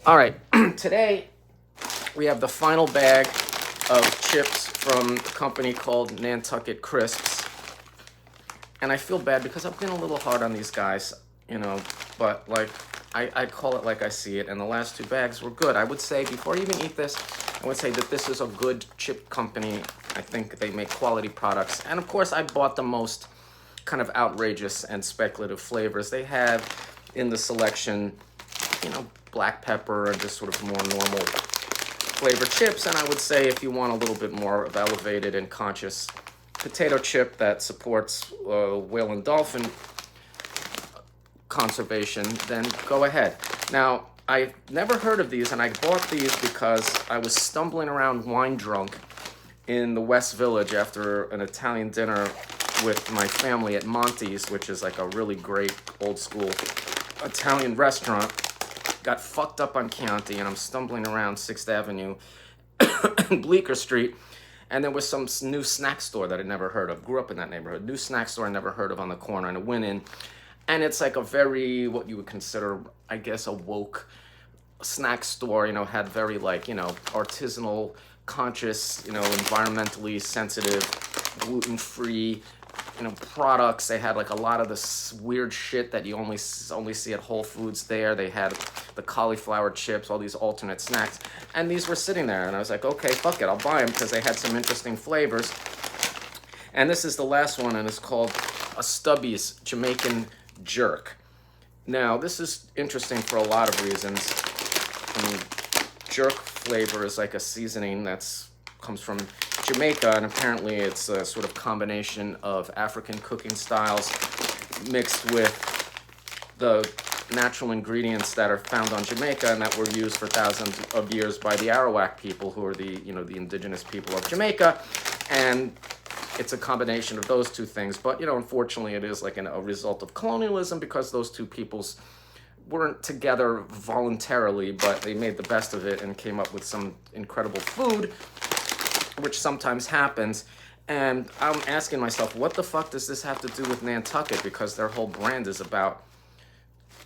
All right, today we have the final bag of chips from a company called Nantucket CRISPS. And I feel bad because I've been a little hard on these guys, you know, but like, I call it like I see it, and the last two bags were good. I would say, before you even eat this, I would say that this is a good chip company. I think they make quality products. And of course, I bought the most kind of outrageous and speculative flavors. They have in the selection, you know, black pepper and just sort of more normal flavored chips. And I would say if you want a little bit more of elevated and conscious potato chip that supports whale and dolphin conservation, then go ahead. Now, I've never heard of these, and I bought these because I was stumbling around wine drunk in the West Village after an Italian dinner with my family at Monty's, which is like a really great old school Italian restaurant. Got fucked up on Chianti, and I'm stumbling around 6th Avenue and Bleecker Street, and there was some new snack store that I'd never heard of. Grew up in that neighborhood. New snack store I never heard of on the corner, and I went in, and it's like a very, what you would consider, I guess, a woke snack store, you know, had very like, you know, artisanal, conscious, you know, environmentally sensitive, gluten-free, you know, products. They had like a lot of this weird shit that you only see at Whole Foods there. They had the cauliflower chips, all these alternate snacks, and these were sitting there, and I was like, okay, fuck it, I'll buy them because they had some interesting flavors. And this is the last one, and it's called a STUBBYS Jamaican jerk. Now, this is interesting for a lot of reasons. I mean, jerk flavor is like a seasoning that's comes from Jamaica, and apparently it's a sort of combination of African cooking styles mixed with the natural ingredients that are found on Jamaica and that were used for thousands of years by the Arawak people, who are the, you know, the indigenous people of Jamaica. And it's a combination of those two things. But, you know, unfortunately, it is like a result of colonialism, because those two peoples weren't together voluntarily, but they made the best of it and came up with some incredible food, which sometimes happens. And I'm asking myself, what the fuck does this have to do with Nantucket? Because their whole brand is about,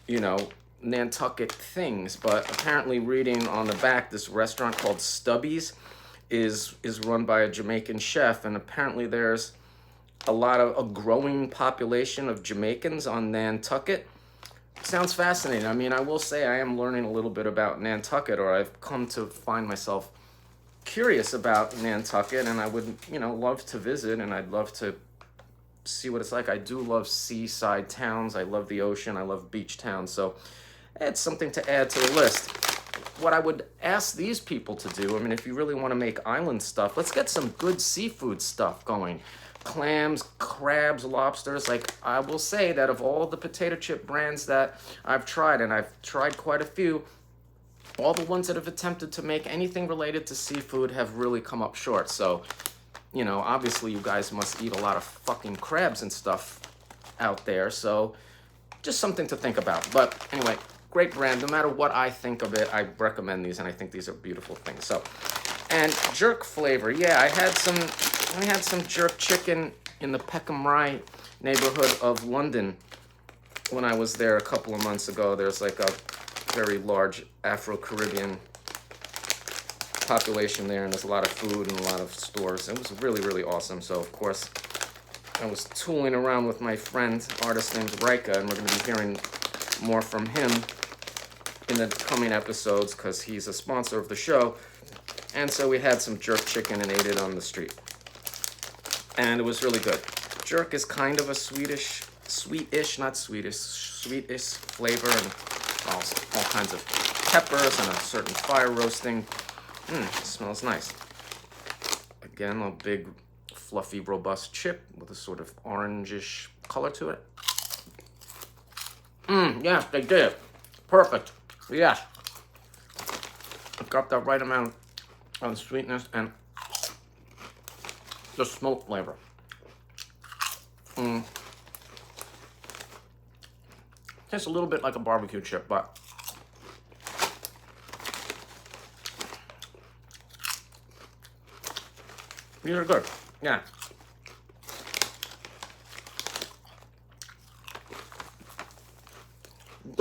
you know, Nantucket things. But apparently, reading on the back, this restaurant called STUBBYS is run by a Jamaican chef, and apparently there's a growing population of Jamaicans on Nantucket. Sounds fascinating. I mean, I will say I am learning a little bit about Nantucket, or I've come to find myself curious about Nantucket, and I would, you know, love to visit, and I'd love to see what it's like. I do love seaside towns. I love the ocean. I love beach towns. So it's something to add to the list. What I would ask these people to do, I mean, if you really want to make island stuff, let's get some good seafood stuff going. Clams, crabs, lobsters. Like, I will say that of all the potato chip brands that I've tried, and I've tried quite a few, all the ones that have attempted to make anything related to seafood have really come up short. So, you know, obviously you guys must eat a lot of fucking crabs and stuff out there. So just something to think about. But anyway, great brand. No matter what I think of it, I recommend these, and I think these are beautiful things. So, and jerk flavor. Yeah, I had some jerk chicken in the Peckham Rye neighborhood of London when I was there a couple of months ago. There's like a very large Afro-Caribbean population there, and there's a lot of food and a lot of stores. It was really, really awesome. So, of course, I was tooling around with my friend, artist named Rika, and we're going to be hearing more from him in the coming episodes because he's a sponsor of the show. And so we had some jerk chicken and ate it on the street. And it was really good. Jerk is kind of a sweetish flavor, and all kinds of peppers and a certain fire roasting. It smells nice. Again, a big, fluffy, robust chip with a sort of orangish color to it. Yeah, they did it. Perfect. Yes. It got that right amount of sweetness and the smoke flavor. Tastes a little bit like a barbecue chip, but these are good. Yeah.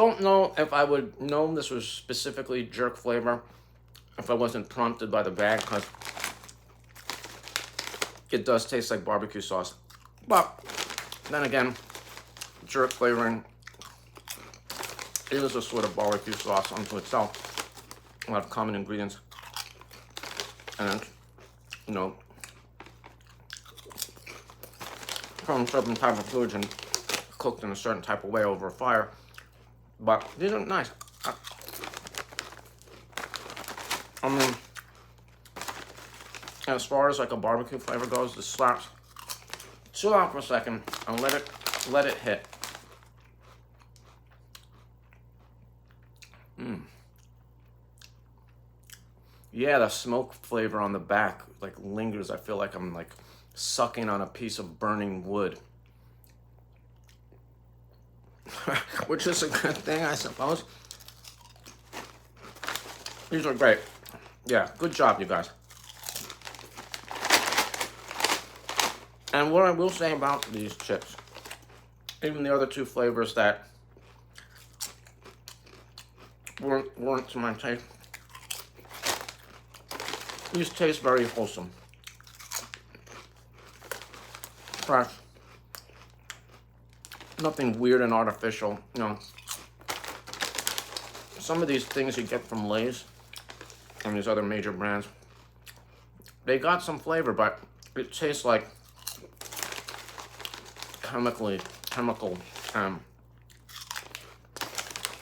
don't know if I would know this was specifically jerk flavor if I wasn't prompted by the bag, because it does taste like barbecue sauce. But then again, jerk flavoring is a sort of barbecue sauce unto itself. A lot of common ingredients. And, you know, from certain type of foods and cooked in a certain type of way over a fire. But these are nice. I mean, as far as like a barbecue flavor goes, this slaps. Chill out for a second and let it hit. Yeah, the smoke flavor on the back like lingers. I feel like I'm like sucking on a piece of burning wood. Which is a good thing, I suppose. These are great. Yeah, good job, you guys. And what I will say about these chips, even the other two flavors that weren't to my taste, these taste very wholesome. Fresh. Nothing weird and artificial, you know. Some of these things you get from Lay's and these other major brands, they got some flavor, but it tastes like chemical,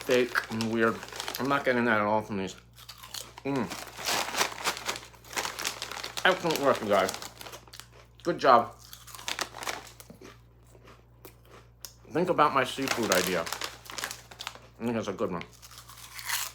fake and weird. I'm not getting that at all from these. Excellent work, you guys. Good job. Think about my seafood idea. I think that's a good one.